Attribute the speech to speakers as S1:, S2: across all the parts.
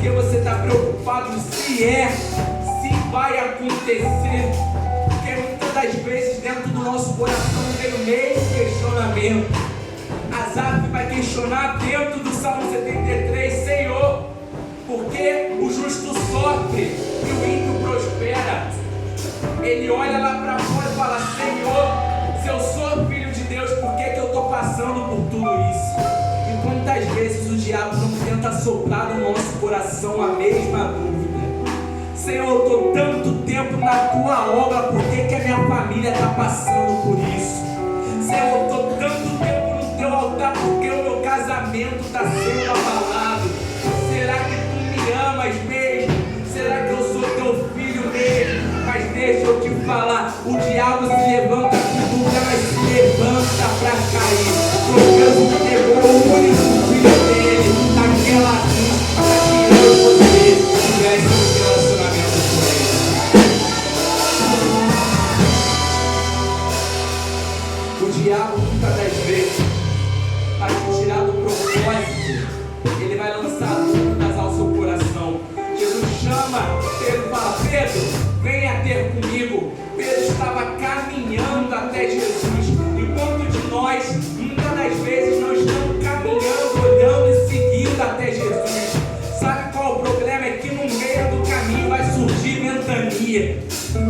S1: porque você está preocupado se vai acontecer. Porque muitas das vezes dentro do nosso coração vem o mesmo questionamento. Asaf vai questionar dentro do Salmo 73, Senhor, por que o justo sofre e o ímpio prospera? Ele olha lá para fora e fala, Senhor, se eu sou filho de Deus, por que eu estou passando por tudo isso? E quantas vezes o diabo não tenta soprar no nosso coração a mesma dúvida? Senhor, eu estou tanto tempo na tua obra, por que a minha família está passando por isso? Senhor, eu estou tanto tempo no teu altar, porque o meu casamento está sendo abalado. Será que tu me amas mesmo? Será que eu sou teu filho mesmo? Mas deixa eu te falar, o diabo se levanta com dúvida, mas se levanta para cair. Porque Deus entregou o único filho dele naquela cruz, para que eu e você tivesse um relacionamento com ele. O diabo, muitas das vezes, para te tirar do propósito, ele vai lançar dúvidas ao seu coração. Jesus chama Pedro e fala, Pedro, venha ter comigo. Pedro estava caminhando até Jesus. Enquanto de nós, muitas das vezes, nós estamos caminhando, olhando e seguindo até Jesus. Sabe qual o problema? É que no meio do caminho vai surgir ventania,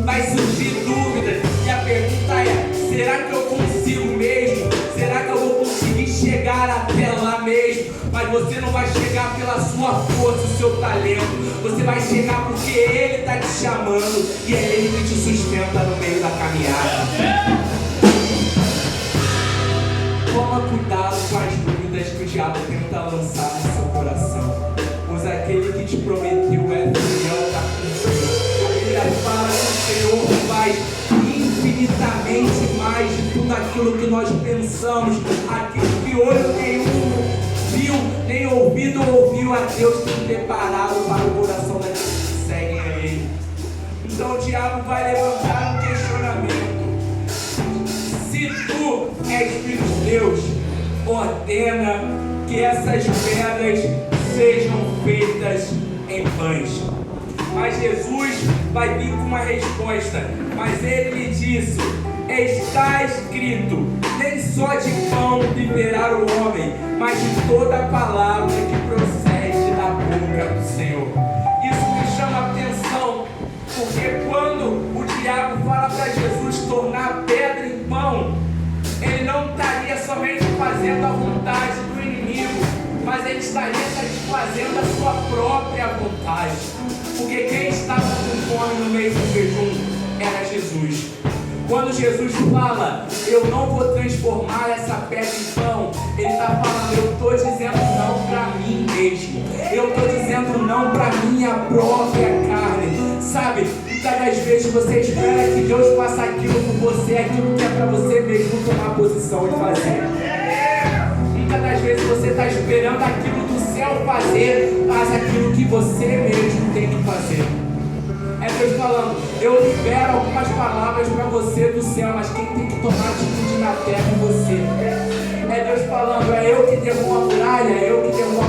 S1: vai surgir dúvidas. E a pergunta é, será que eu consigo mesmo? Será que eu vou conseguir chegar até lá mesmo? Mas você não vai chegar pela sua força, o seu talento. Você vai chegar porque Ele está te chamando e é Ele que te sustenta no meio da caminhada. Toma cuidado com as dúvidas que o diabo tenta lançar no seu coração, pois aquele que te prometeu é fiel, está cumprindo. A Bíblia fala que o Senhor faz infinitamente mais de tudo aquilo que nós pensamos, aquilo que olho nenhum viu, nem ouvido ouviu, a Deus tem preparado para o coração daqueles que seguem a Ele. Então o diabo vai levantar um questionamento. Se tu és filho de Deus, ordena que essas pedras sejam feitas em pães. Mas Jesus vai vir com uma resposta. Mas ele lhe disse, está escrito, nem só de pão viverá o homem, mas de toda a palavra que procede da boca do Senhor. Isso me chama a atenção, porque quando o diabo fala para Jesus tornar pedra em pão, ele não estaria somente fazendo a vontade do inimigo, mas ele estaria satisfazendo a sua própria vontade. Porque quem estava com fome no meio do jejum era Jesus. Quando Jesus fala, eu não vou transformar essa pedra em pão, ele está falando, eu estou dizendo não para mim mesmo. Eu estou dizendo não para minha própria carne. Sabe, muitas das vezes você espera que Deus faça aquilo por você, aquilo que é para você mesmo tomar posição e fazer. Muitas das vezes você está esperando aquilo do céu fazer, mas aquilo que você mesmo tem que fazer. É Deus falando, eu libero algumas palavras para você do céu, mas quem tem que tomar atitude na terra é você. É Deus falando, é eu que derrubo a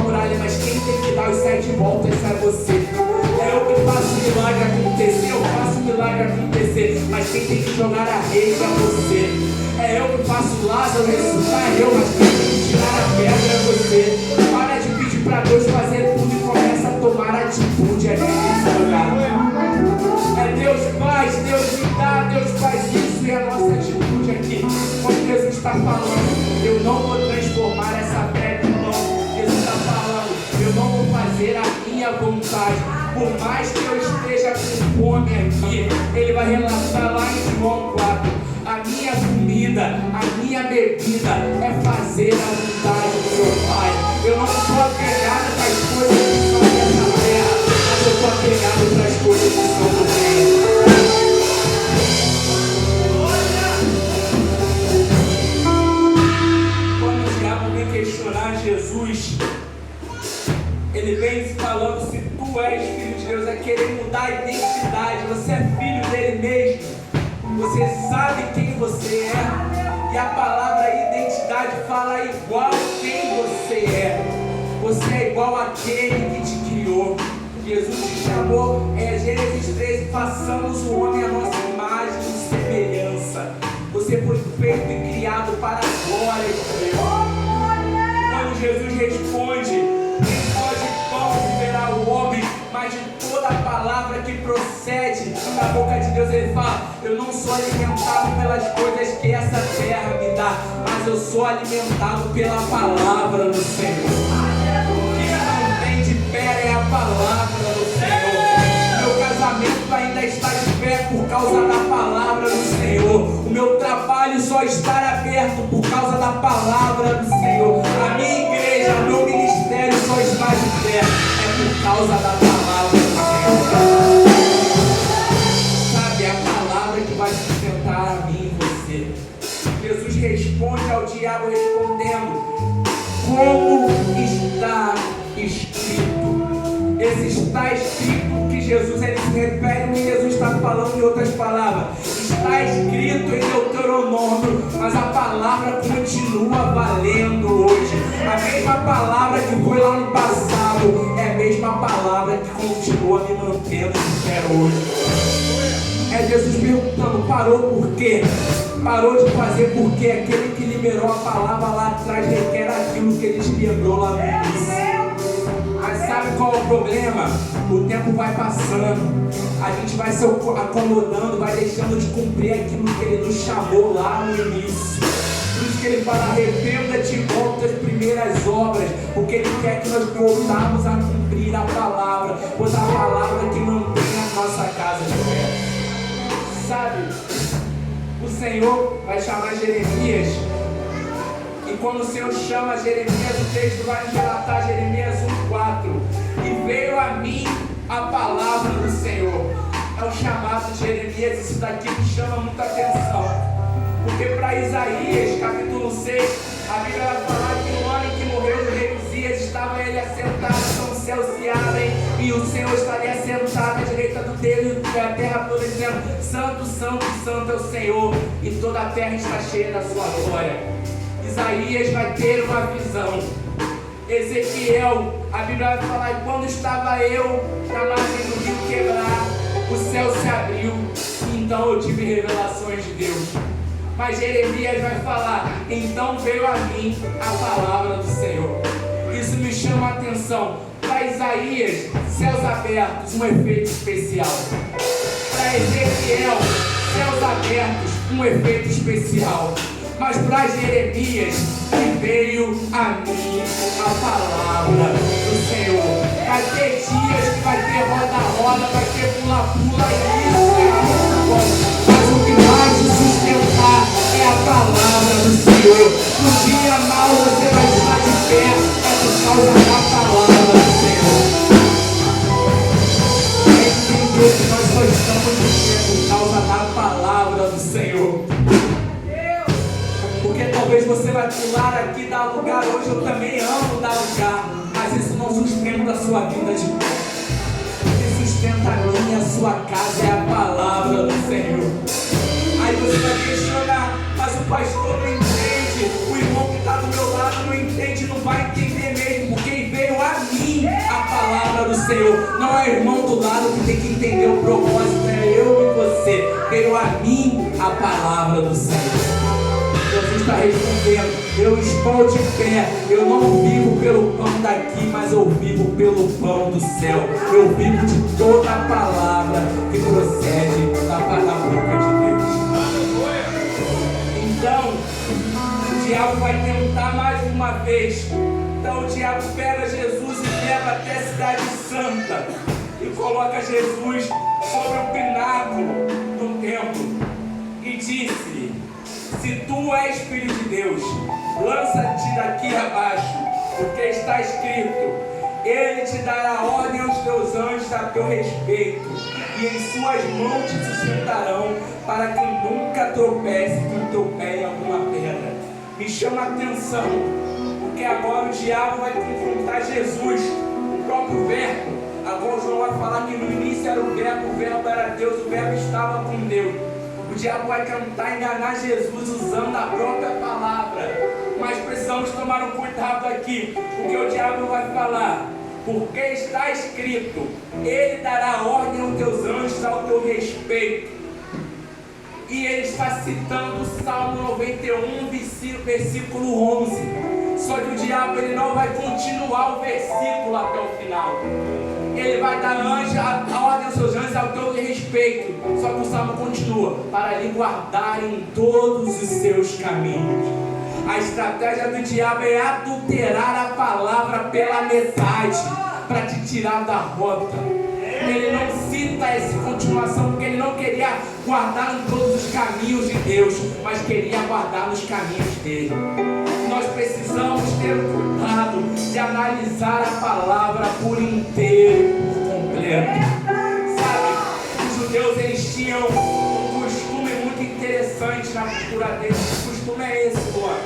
S1: muralha, mas quem tem que dar os 7 voltas é você. É eu que faço o milagre acontecer, eu faço o milagre acontecer, mas quem tem que jogar a rede é você. É eu que faço Lázaro ressuscitar, mas quem tem que tirar a pedra é você. Para de pedir para Deus fazer tudo e começa a tomar atitude aqui nesse lugar. Deus faz, Deus me dá, Deus faz isso, e a nossa atitude aqui, como Jesus está falando, eu não vou transformar essa pedra em pão. Jesus está falando, eu não vou fazer a minha vontade, por mais que eu esteja com fome aqui. Ele vai relatar lá em João 4, a minha comida, a minha bebida é fazer a vontade do meu Pai. Eu não estou apegado para as coisas que são dessa terra, mas eu estou apegado para as coisas que são do reino. Quando o diabo vem questionar Jesus, ele vem falando, se tu és filho de Deus, é querer mudar a identidade. Você é filho dele mesmo. Você sabe quem você é. E a palavra identidade fala igual quem você é. Você é igual àquele que te criou. Jesus te chamou, Gênesis 13, façamos o homem à nossa imagem e semelhança. Você foi feito e criado para a glória de Deus. Quando Jesus responde, nem só de pão viverá o homem, mas de toda a palavra que procede da boca de Deus. Ele fala: eu não sou alimentado pelas coisas que essa terra me dá, mas eu sou alimentado pela palavra do Senhor. O que me mantém de pé é a palavra do Senhor. Meu casamento ainda está de pé por causa da palavra do Senhor. O meu trabalho só está aberto por causa da palavra do Senhor. A minha igreja, o meu ministério só está de pé por causa da palavra do Senhor. Sabe, é a palavra que vai sustentar a mim e você. Jesus responde ao diabo respondendo: como está escrito. Esse está escrito que Jesus, ele se refere ao que Jesus está falando em outras palavras. Está escrito em Deuteronômio, mas a palavra continua valendo hoje. A mesma palavra que foi lá no passado é a mesma palavra que continua me mantendo de pé hoje. É Jesus perguntando: parou por quê? Parou de fazer porque aquele que liberou a palavra lá atrás requer aquilo que ele quebrou lá no início. Mas sabe qual é o problema? O tempo vai passando, a gente vai se acomodando, vai deixando de cumprir aquilo que ele nos chamou lá no início. Por isso que ele fala: arrependa-te e volta às primeiras obras, porque ele quer que nós voltamos a cumprir a palavra, pois a palavra que mantém a nossa casa de pé. Sabe, o Senhor vai chamar Jeremias, e quando o Senhor chama Jeremias, o texto vai nos relatar Jeremias 1,4: e veio a mim a palavra do Senhor. É o chamado de Jeremias. Isso daqui me chama muita atenção, porque para Isaías capítulo 6, a Bíblia vai falar que no ano em que morreu o rei Uzias, estava ele assentado, então os céus se abrem e o Senhor estaria sentado à direita do dele, e a terra toda dizendo: santo, santo, santo é o Senhor, e toda a terra está cheia da sua glória. Isaías vai ter uma visão. Ezequiel, a Bíblia vai falar: e quando estava eu na margem do rio Quebrar, o céu se abriu, então eu tive revelações de Deus. Mas Jeremias vai falar: então veio a mim a palavra do Senhor. Isso me chama a atenção. Para Isaías, céus abertos, um efeito especial. Para Ezequiel, céus abertos, um efeito especial. Mas para Jeremias, que veio a mim a palavra do Senhor. Vai ter dias que vai ter roda-roda, vai ter pula-pula, isso é muito bom. Mas o que vai te sustentar é a palavra do Senhor. No dia mal você vai estar de pé, é por causa da palavra do Senhor. Entendeu que nós só estamos de pé por causa da palavra do Senhor. Porque talvez você vai pular aqui, dar lugar hoje. Eu também amo dar lugar, mas isso não sustenta a sua vida de pé. O que sustenta a minha, a sua casa, é a palavra do Senhor. Aí você vai questionar: mas o pastor não entende, o irmão que está do meu lado não entende, não vai entender mesmo, porque veio a mim a palavra do Senhor. Não é o irmão do lado que tem que entender o propósito, é eu e você. Veio a mim a palavra do Senhor. Jesus está respondendo: eu estou de pé, eu não vivo pelo pão daqui, mas eu vivo pelo pão do céu. Eu vivo de toda a palavra que procede da boca de Deus. Então, o diabo vai tentar mais uma vez. Então o diabo pega Jesus e leva até a cidade santa e coloca Jesus sobre o pináculo do templo e disse: se tu és filho de Deus, lança-te daqui abaixo, porque está escrito: ele te dará ordem aos teus anjos a teu respeito, e em suas mãos te sustentarão, para que nunca tropece com o teu pé em alguma pedra. Me chama a atenção, porque agora o diabo vai confrontar Jesus, o próprio verbo. Agora João vai falar que no início era o verbo era Deus, o verbo estava com Deus. O diabo vai tentar enganar Jesus usando a própria palavra. Mas precisamos tomar um cuidado aqui, porque o diabo vai falar: porque está escrito: Ele dará ordem aos teus anjos ao teu respeito. E ele está citando o Salmo 91, versículo 11. Só que o diabo ele não vai continuar o versículo até o final. Ele vai dar a ordem aos seus anjos ao teu respeito. Só que o Salmo continua: para lhe guardarem todos os seus caminhos. A estratégia do diabo é adulterar a palavra pela metade, para te tirar da rota. Ele não cita essa continuação porque ele não queria guardar em todos os caminhos de Deus, mas queria guardar nos caminhos dele. Nós precisamos ter o cuidado de analisar a palavra por inteiro, por completo. Sabe, os judeus eles tinham um costume muito interessante na cultura deles. Que costume é esse, Luan?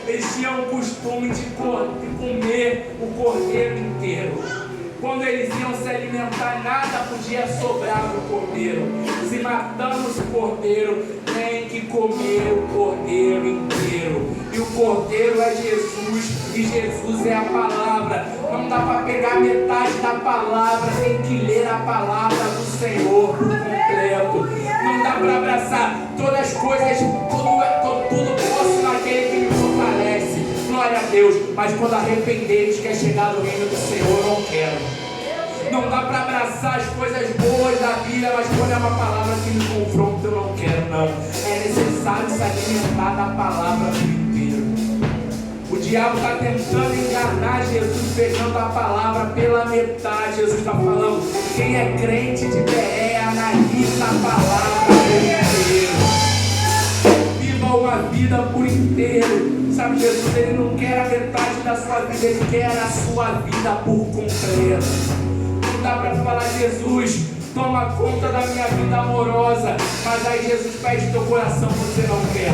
S1: Eles tinham o costume de comer o cordeiro inteiro. Quando eles iam se alimentar, nada podia sobrar do cordeiro. Se matamos o cordeiro, tem que comer o cordeiro inteiro. E o cordeiro é Jesus, e Jesus é a palavra. Não dá para pegar metade da palavra, tem que ler a palavra do Senhor por completo. Não dá para abraçar todas as coisas, tudo posso naquele que me fortalece. Glória a Deus, mas quando arrependeres quer chegar no reino do Senhor, eu não quero. Não dá para abraçar as coisas boas da vida, mas quando é uma palavra que me confronta, eu não quero, não. É necessário se alimentar da palavra por inteiro. O diabo está tentando enganar Jesus, pegando a palavra pela metade. Jesus está falando: quem é crente de Berea, analisa a palavra por inteiro. Viva uma vida por inteiro. Sabe, Jesus ele não quer a metade da sua vida, ele quer a sua vida por completo. Não dá para falar: Jesus, toma conta da minha vida amorosa, mas aí Jesus pede teu coração, você não quer.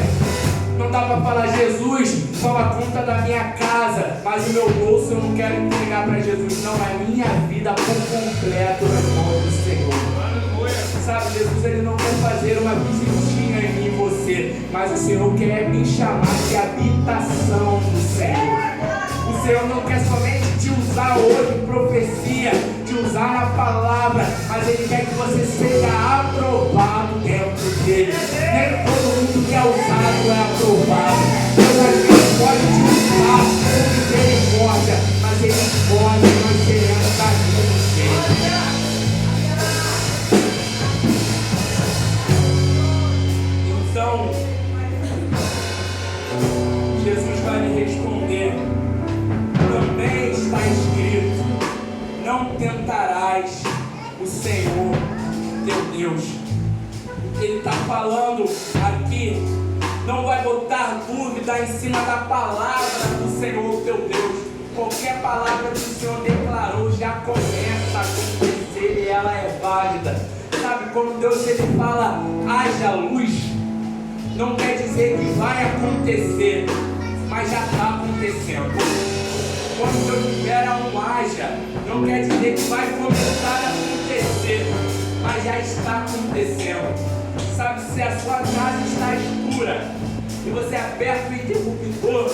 S1: Não dá para falar: Jesus, toma conta da minha casa, mas o meu bolso eu não quero entregar para Jesus. Não, é minha vida por completo nas mãos do Senhor. Sabe, Jesus ele não quer fazer uma visitinha em mim e você, mas o Senhor quer me chamar de habitação do Senhor. O Senhor não quer somente te usar hoje em profecia, te usar na palavra, mas Ele quer que você seja aprovado dentro dele. Nem todo mundo que é usado é aprovado. Deus às vezes pode te usar com misericórdia, mas Ele pode, nós seremos caminhos dele. Então, Jesus vai lhe responder: também está escrito, não tentarás o Senhor teu Deus. Ele está falando aqui, não vai botar dúvida em cima da palavra do Senhor teu Deus. Qualquer palavra que o Senhor declarou já começa a acontecer e ela é válida. Sabe, quando Deus ele fala haja luz, não quer dizer que vai acontecer, mas já está acontecendo. Quando Deus libera um haja, não quer dizer que vai começar a acontecer, mas já está acontecendo. Sabe, se a sua casa está escura e você aperta o interruptor,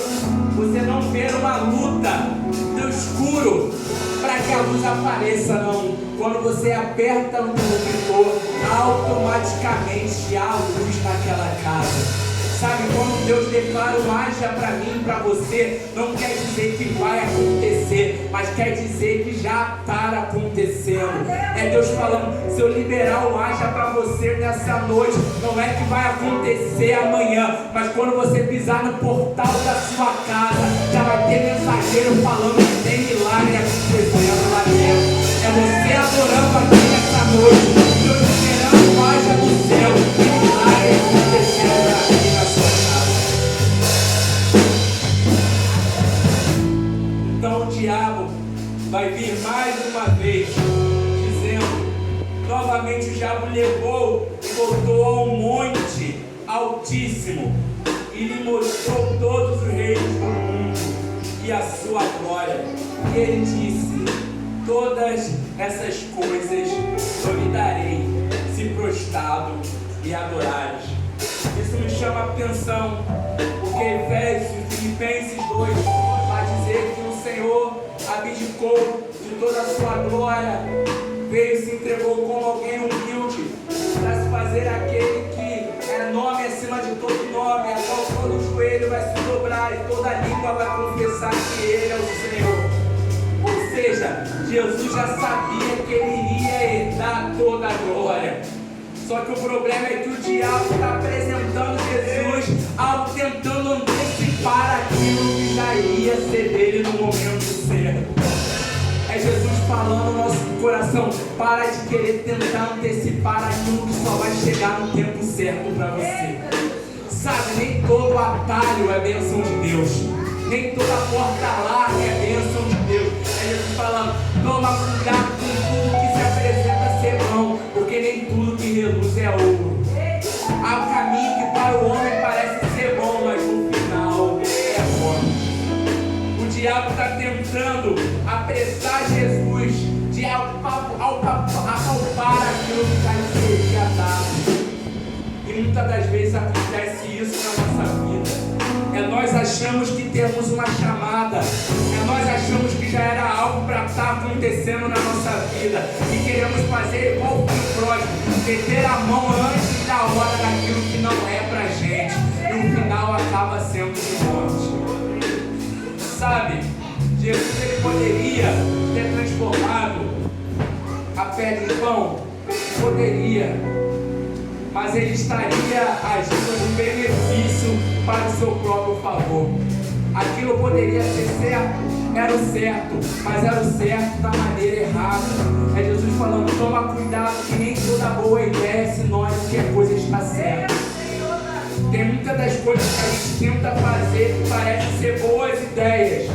S1: você não vê uma luta no escuro para que a luz apareça, não. Quando você aperta o interruptor, automaticamente há luz naquela casa. Sabe, quando Deus declara um haja para mim e para você, não quer dizer que vai acontecer, mas quer dizer que já está acontecendo. É Deus falando: se eu liberar um haja para você nessa noite, não é que vai acontecer amanhã, mas quando você pisar no portal da sua casa, já vai ter mensageiro falando que tem milagre acontecendo lá dentro. É você adorando aqui nessa noite, Deus liberando um haja do céu, tem milagre acontecendo aqui na sua casa. Então o diabo vai vir mais uma vez, dizendo, novamente o diabo levou e voltou ao monte altíssimo e lhe mostrou todos os reis do mundo e a sua glória. E ele disse: todas essas coisas eu lhe darei, se prostrado e adorares. Isso me chama a atenção, porque Filipenses 2 vai dizer que o Senhor abdicou de toda a sua glória, veio e se entregou como alguém humilde, para se fazer aquele que é nome acima de todo nome, a qual todo joelho vai se dobrar e toda língua vai confessar que Ele é o Senhor. Ou seja, Jesus já sabia que Ele iria herdar toda a glória. Só que o problema é que o diabo está apresentando Jesus, tentando antecipar aquilo que já iria ser dele no momento certo. É Jesus falando no nosso coração: para de querer tentar antecipar aquilo que só vai chegar no tempo certo para você. Sabe, nem todo atalho é bênção de Deus, nem toda porta larga é bênção de Deus. É Jesus falando: toma cuidado com tudo que se apresenta ser bom, porque nem tudo que reluz é ouro. Há um caminho que para o homem parece ser bom, mas no final é morte. O diabo está tentando apressar Jesus de apalpar aquilo que já lhe seria dado. E muitas das vezes acontece isso na nossa vida. Nós achamos que temos uma chamada, nós achamos que já era algo para estar acontecendo na nossa vida e queremos fazer igual o filho pródigo, meter a mão antes da hora daquilo que não é pra gente, e o final acaba sendo de morte. Sabe, Jesus ele poderia ter transformado a pedra em pão? Poderia, mas ele estaria agindo no benefício para o seu próprio favor. Aquilo poderia ser certo, era o certo, mas era o certo da maneira errada. É Jesus falando: toma cuidado que nem toda boa ideia é sinônimo que a coisa está certa. Tem muitas das coisas que a gente tenta fazer que parecem ser boas ideias,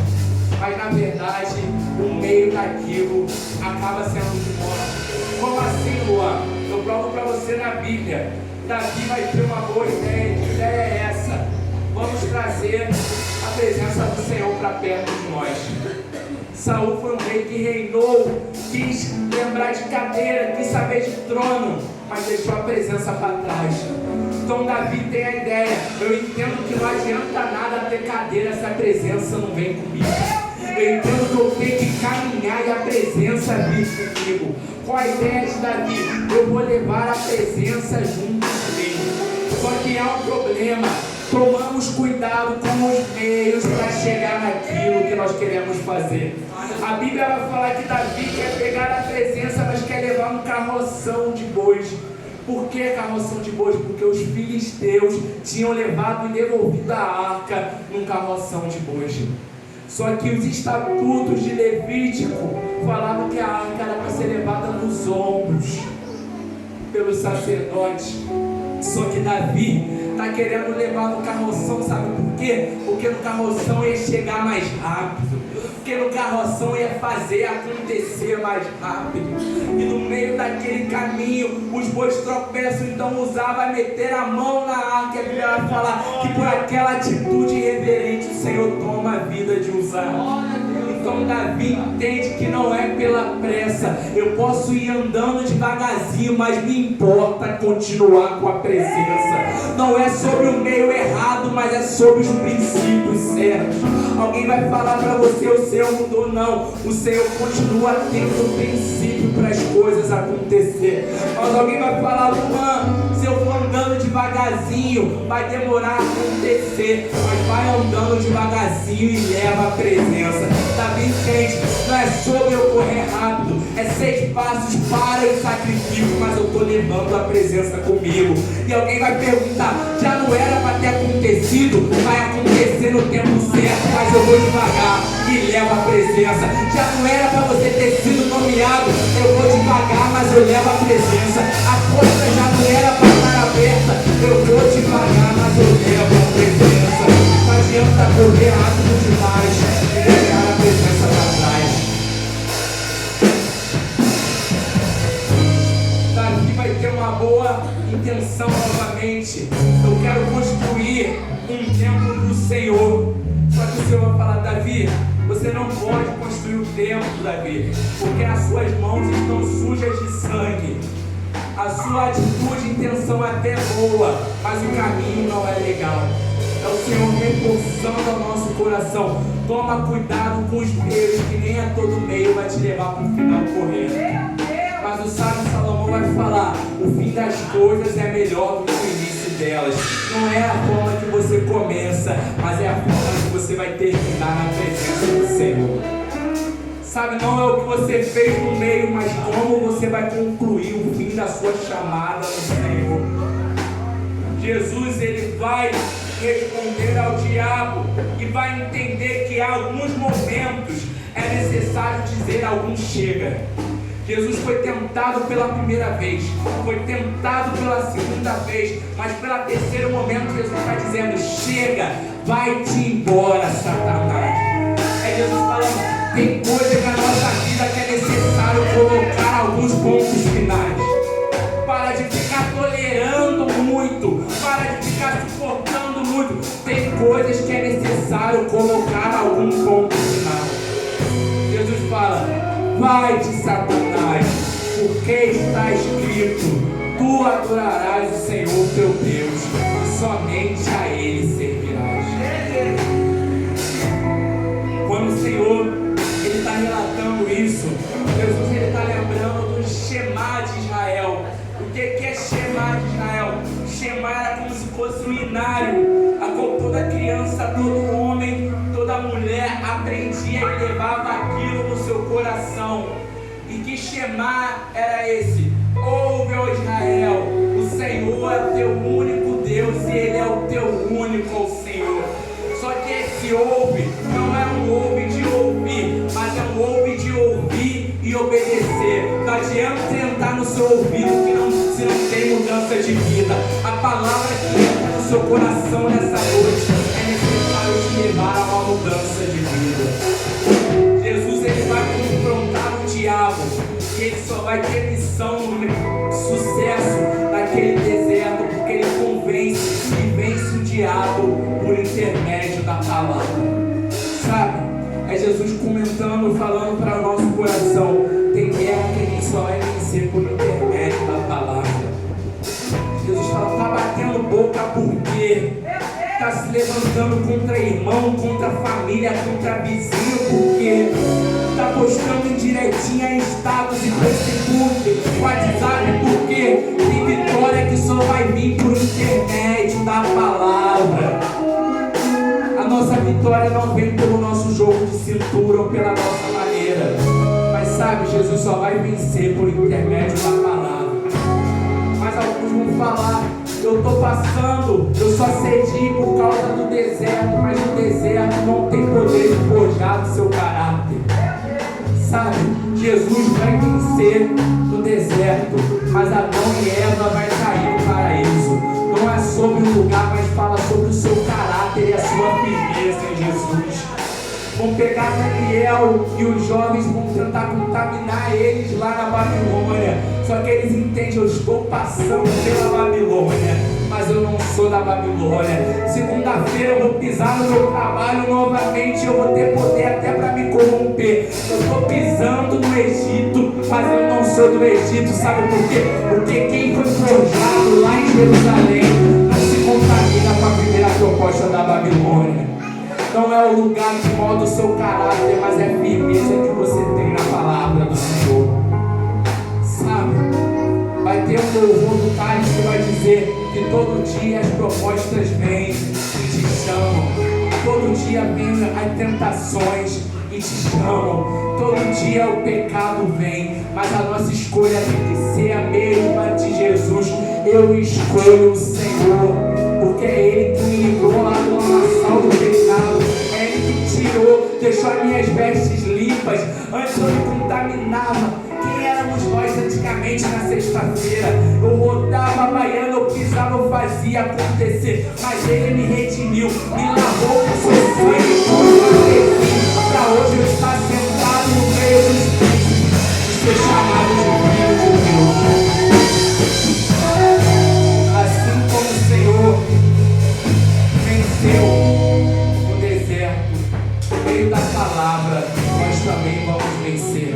S1: mas na verdade o meio daquilo acaba sendo de morte. Como assim, Luan? Eu provo para você na Bíblia. Davi vai ter uma boa ideia. Que ideia é essa? Vamos trazer a presença do Senhor para perto de nós. Saul foi um rei que reinou, quis lembrar de cadeira, quis saber de trono, mas deixou a presença para trás. Então Davi tem a ideia: eu entendo que não adianta nada ter cadeira se a presença não vem comigo. Eu entendo que eu tenho que caminhar e a presença vir comigo. Qual a ideia de Davi? Eu vou levar a presença junto comigo. Só que há um problema: tomamos cuidado com os meios para chegar naquilo que nós queremos fazer. A Bíblia vai falar que Davi quer pegar a presença, mas quer levar um carroção de bois. Por que carroção de bois? Porque os filisteus tinham levado e devolvido a arca num carroção de bois. Só que os estatutos de Levítico falavam que a arca era para ser levada nos ombros pelos sacerdotes. Só que Davi está querendo levar no carroção, sabe por quê? Porque no carroção ia chegar mais rápido, porque no carroção ia fazer acontecer mais rápido. E no meio daquele caminho os bois tropeçam, então Uzá vai meter a mão na arca e a Bíblia vai falar que por aquela atitude irreverente o Senhor toma a vida de Uzá. Então Davi entende que não é pela pressa, eu posso ir andando devagarzinho, mas me importa continuar com a presença. Não é sobre o meio errado, mas é sobre os princípios certos. Alguém vai falar para você: o Senhor mudou. Não, o Senhor continua tendo princípio para as coisas acontecer. Mas alguém vai falar: Luan, se eu for andando devagarzinho vai demorar a acontecer, mas vai andando devagarzinho e leva a presença. Davi entende, não é sobre eu correr rápido, é 6 passos para o sacrifício, mas eu estou levando a presença comigo. E alguém vai perguntar: já não era para ter acontecido? Vai acontecer no tempo certo, mas eu vou devagar e levo a presença. Já não era para você ter sido nomeado, eu vou devagar, mas eu levo a presença. A porta já não era para estar aberta, eu vou devagar, mas eu levo a presença. Não adianta correr rápido demais e deixar a presença para trás. Davi vai ter uma boa intenção novamente. Eu quero construir um templo do Senhor. Só que o Senhor vai falar: Davi, você não pode construir o templo, Davi, porque as suas mãos estão sujas de sangue. A sua atitude e intenção é até boa, mas o caminho não é legal. É o Senhor reforçando o nosso coração. Toma cuidado com os meios, que nem a todo meio vai te levar para o final correto. Mas o sábio Salomão vai falar: o fim das coisas é melhor do que o início delas. Não é a forma que você começa, mas é a forma que você vai terminar na presença do Senhor. Sabe, não é o que você fez no meio, mas como você vai concluir o fim da sua chamada no Senhor. Jesus, ele vai responder ao diabo e vai entender que há alguns momentos é necessário dizer algum chega. Jesus foi tentado pela primeira vez, foi tentado pela segunda vez, mas pela terceiro momento Jesus está dizendo: chega, vai-te embora, Satanás. É Jesus falando: tem coisa na nossa vida que é necessário colocar alguns pontos finais. Para de ficar tolerando muito, para de ficar suportando muito. Tem coisas que é necessário colocar algum ponto final. Jesus fala: vai-te, Satanás, porque está escrito: tu adorarás o Senhor teu Deus, e somente a Ele servirás. Quando o Senhor ele está relatando isso, Jesus ele está lembrando do Shema de Israel. O que é Shema de Israel? Shema era como se fosse um inário, a qual toda criança, todo homem, toda mulher aprendia e levava aquilo no seu coração. E que Shema era esse? Ouve, ó Israel, o Senhor é o teu único Deus e Ele é o teu único Senhor. Só que esse ouve não é um ouve de ouvir, mas é um ouve de ouvir e obedecer. Não adianta entrar no seu ouvido se não tem mudança de vida. A palavra que entra no seu coração nessa noite é necessário te levar a uma mudança de vida. Jesus ele vai confrontar o diabo e ele só vai ter missão, sucesso naquele deserto, porque ele convence e vence o diabo por intermédio da palavra. Sabe? É Jesus comentando, falando para o nosso coração: tem guerra que a gente só vai vencer por intermédio da palavra. Jesus fala: está batendo boca por quê? Está se levantando contra irmão, contra família, contra vizinho, por quê? Está postando indiretinha em status e Facebook, WhatsApp, por quê? Tem vitória que só vai vir por intermédio da palavra. A nossa vitória não vem pelo nosso jogo de cintura ou pela nossa maneira, mas sabe, Jesus só vai vencer por intermédio da palavra. Mas alguns vão falar: eu estou passando, eu só cedi por causa do deserto, mas o deserto não tem poder de forjar o seu caráter. Sabe, Jesus vai vencer no deserto, mas Adão e Eva vai cair no paraíso. Não é sobre o lugar, mas fala sobre o seu caráter e a sua firmeza em Jesus. Vão pegar Daniel e os jovens vão tentar contaminar eles lá na Babilônia. Só que eles entendem: eu estou passando pela Babilônia, mas eu não sou da Babilônia. Segunda-feira eu vou pisar no meu trabalho novamente, eu vou ter poder até para me corromper. Eu estou pisando no Egito, mas eu não sou do Egito. Sabe por quê? Porque quem foi forjado lá em Jerusalém não se contamina com a primeira proposta da Babilônia. Não é o lugar que molda o seu caráter, mas é a firmeza que você tem na palavra do Senhor. Sabe? Vai ter um louvor do Thales que vai dizer que todo dia as propostas vêm e te chamam. Todo dia vem as tentações e te chamam. Todo dia o pecado vem, mas a nossa escolha tem que ser a mesma de Jesus. Eu escolho o Senhor, porque é Ele que me livrou lá do lamaçal do pecado. É Ele que tirou, deixou as minhas vestes limpas. Antes eu me contaminava. Quem éramos nós antigamente na sexta-feira? Eu rodava a baiana, eu pisava, eu fazia acontecer. Mas Ele me redimiu, me lavou com seu sangue, para hoje eu estar sentado no meio dos príncipes e ser chamado de filho de Deus. Assim como o Senhor venceu no deserto, no meio da palavra, nós também vamos vencer.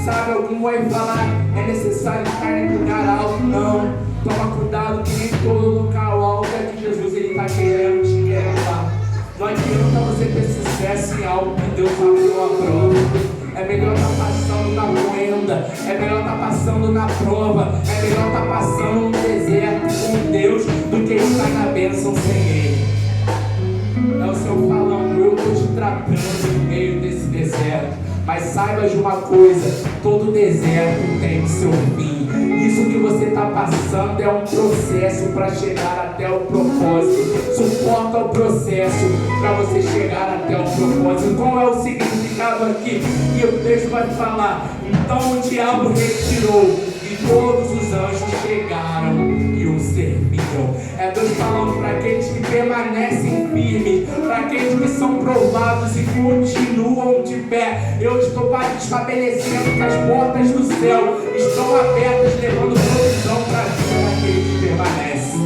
S1: Sabe, algum vai falar: é necessário estar em lugar alto? Não. Toma cuidado que nem todo local alto é que Jesus ele está querendo te levar. Não adianta você ter sucesso em algo que Deus abriu a prova. É melhor estar passando na moenda, é melhor estar passando na prova, é melhor estar passando no deserto com Deus do que estar na bênção sem Ele. É o Senhor falando, eu estou te tratando no meio desse deserto. Mas saiba de uma coisa, todo deserto tem o seu fim. Isso que você está passando é um processo para chegar até o propósito. Suporta o processo para você chegar até o propósito. Qual é o significado aqui? E o texto vai falar, então o diabo retirou e todos os anjos chegaram e o serviam. É Deus falando para aqueles que permanecem firmes, para aqueles que são provados e continuam de pé. Eu estou estabelecendo que as portas do céu estão abertas, levando provisão para a vida daquele que permanece.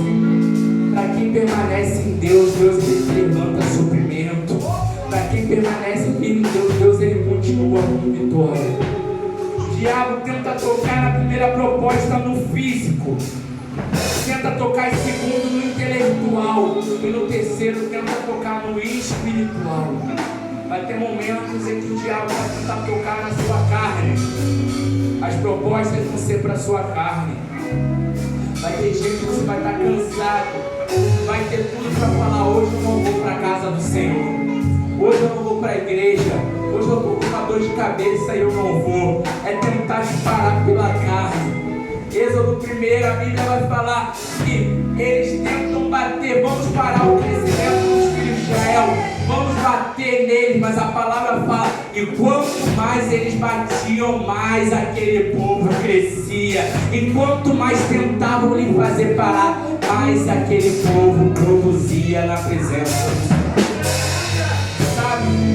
S1: Para quem permanece em Deus, Deus ele levanta suprimento. Para quem permanece firme em Deus, Deus ele continua com vitória. O diabo tenta tocar na primeira proposta no físico, tenta tocar em segundo no intelectual e no terceiro tenta tocar no espiritual. Vai ter momentos em que o diabo vai tentar tocar na sua carne. As propostas vão ser para a sua carne. Vai ter gente que você vai estar cansado. Vai ter tudo para falar, hoje eu não vou para a casa do Senhor. Hoje eu não vou para a igreja. Hoje eu estou com uma dor de cabeça e eu não vou. É tentar te parar pela carne. Êxodo 1, a Bíblia vai falar que eles tentam bater. Vamos parar o crescimento dos filhos de Israel. Vamos bater neles, mas a palavra fala e quanto mais eles batiam, mais aquele povo crescia. E quanto mais tentavam lhe fazer parar, mais aquele povo produzia na presença do Senhor.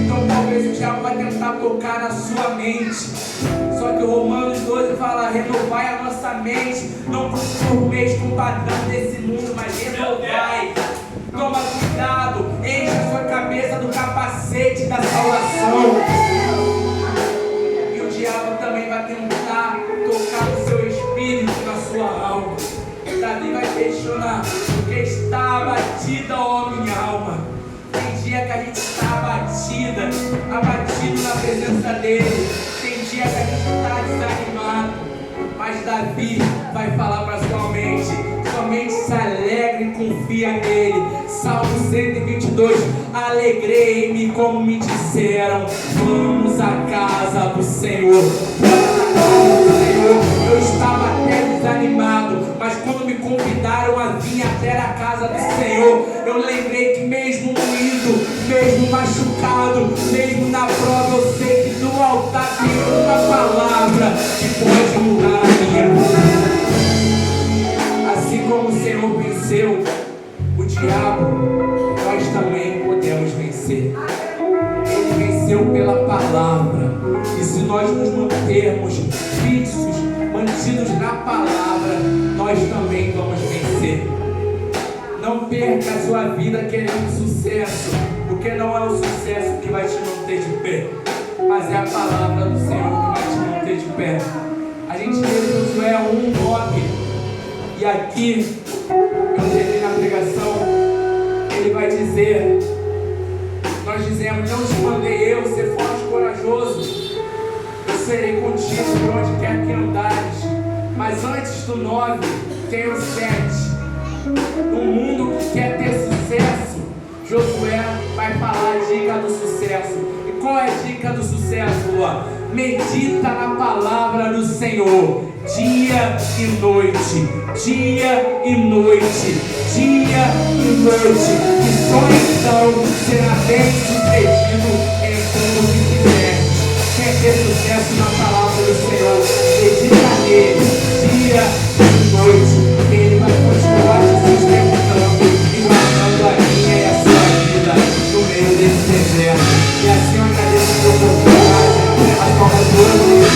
S1: Então talvez o diabo vai tentar tocar na sua mente. Só que o Romanos 12 fala, renovai a nossa mente, não conformeis com o padrão desse mundo, mas renovai. Toma cuidado, enche a sua cabeça do capacete da salvação. E o diabo também vai tentar tocar no seu espírito, na sua alma. Davi vai questionar, porque está abatida, ó minha alma. Tem dia que a gente está abatido na presença dele. Tem dia que a gente está desanimado. Mas Davi vai falar para sua mente, somente se alegre e confia nele. Salmo 122, alegrei-me como me disseram, vamos à casa do Senhor. Vamos à casa do Senhor. Eu estava até desanimado, mas quando me convidaram a vir até a casa do Senhor, eu lembrei que mesmo moído, mesmo machucado, mesmo na prova, eu sei que do altar tem uma palavra que pode mudar a minha vida. Assim como o Senhor venceu o diabo, nós também podemos vencer. Ele venceu pela palavra. E se nós nos mantermos fixos, mantidos na palavra, nós também vamos vencer. Não perca a sua vida querendo sucesso, porque não é o sucesso que vai te manter de pé, mas é a palavra do Senhor que vai te manter de pé. A gente lê Josué 1:9, e aqui eu termino a pregação, ele vai dizer, nós dizemos, não te mandei eu, ser forte e corajoso, eu serei contigo por onde quer que andares. Mas antes do 9, tem o 7. No mundo que quer ter sucesso, Josué vai falar a dica do sucesso. E qual é a dica do sucesso, Luan? Medita na palavra do Senhor, dia e noite, dia e noite, dia e noite. E só então será bem sucedido em tudo que fizer. Quer ter sucesso na palavra do Senhor, medita nele, dia e noite. Ele vai continuar te sustentando e guardando a minha e a sua vida no meio desse deserto. E assim eu agradeço a sua oportunidade, as palmas do ano e